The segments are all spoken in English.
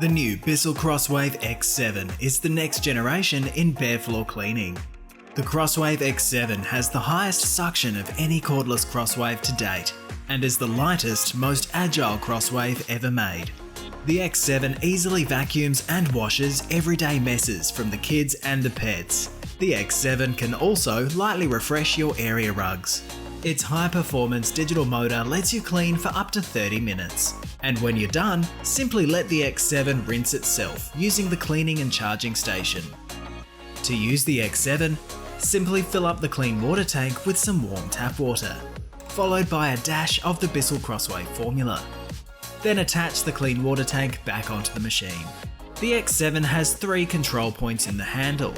The new BISSELL CrossWave X7 is the next generation in bare floor cleaning. The CrossWave X7 has the highest suction of any cordless crosswave to date, and is the lightest, most agile crosswave ever made. The X7 easily vacuums and washes everyday messes from the kids and the pets. The X7 can also lightly refresh your area rugs. Its high-performance digital motor lets you clean for up to 30 minutes. And when you're done, simply let the X7 rinse itself using the cleaning and charging station. To use the X7, simply fill up the clean water tank with some warm tap water, followed by a dash of the BISSELL CrossWave formula. Then attach the clean water tank back onto the machine. The X7 has 3 control points in the handle: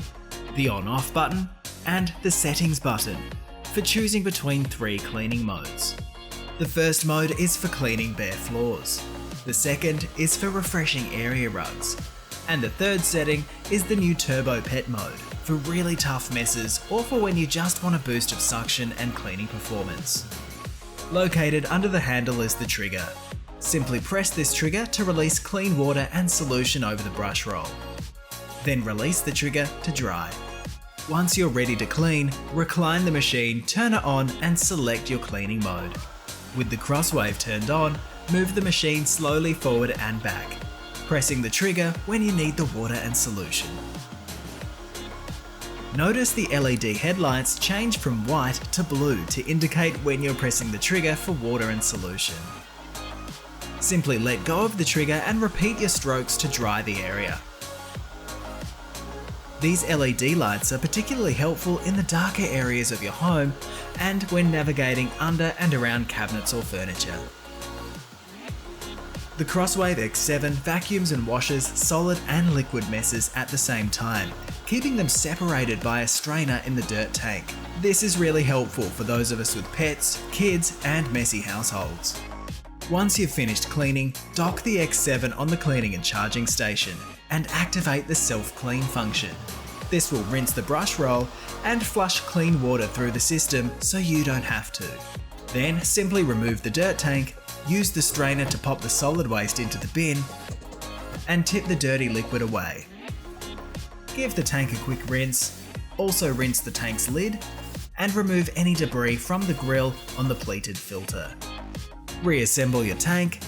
the on-off button and the settings button, for choosing between 3 cleaning modes. The first mode is for cleaning bare floors. The second is for refreshing area rugs. And the third setting is the new Turbo Pet mode, for really tough messes or for when you just want a boost of suction and cleaning performance. Located under the handle is the trigger. Simply press this trigger to release clean water and solution over the brush roll. Then release the trigger to dry. Once you're ready to clean, recline the machine, turn it on and select your cleaning mode. With the CrossWave turned on, move the machine slowly forward and back, pressing the trigger when you need the water and solution. Notice the LED headlights change from white to blue to indicate when you're pressing the trigger for water and solution. Simply let go of the trigger and repeat your strokes to dry the area. These LED lights are particularly helpful in the darker areas of your home and when navigating under and around cabinets or furniture. The CrossWave X7 vacuums and washes solid and liquid messes at the same time, keeping them separated by a strainer in the dirt tank. This is really helpful for those of us with pets, kids, and messy households. Once you've finished cleaning, dock the X7 on the cleaning and charging station and activate the self-clean function. This will rinse the brush roll and flush clean water through the system so you don't have to. Then simply remove the dirt tank, use the strainer to pop the solid waste into the bin, and tip the dirty liquid away. Give the tank a quick rinse, also rinse the tank's lid, and remove any debris from the grill on the pleated filter. Reassemble your tank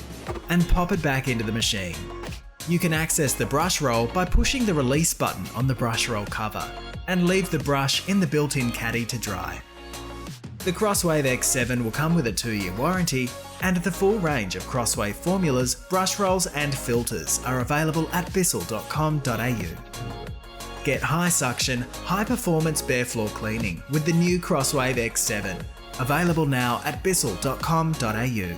and pop it back into the machine. You can access the brush roll by pushing the release button on the brush roll cover and leave the brush in the built-in caddy to dry. The CrossWave X7 will come with a 2-year warranty, and the full range of CrossWave formulas, brush rolls and filters are available at bissell.com.au. Get high suction, high performance bare floor cleaning with the new CrossWave X7. Available now at bissell.com.au.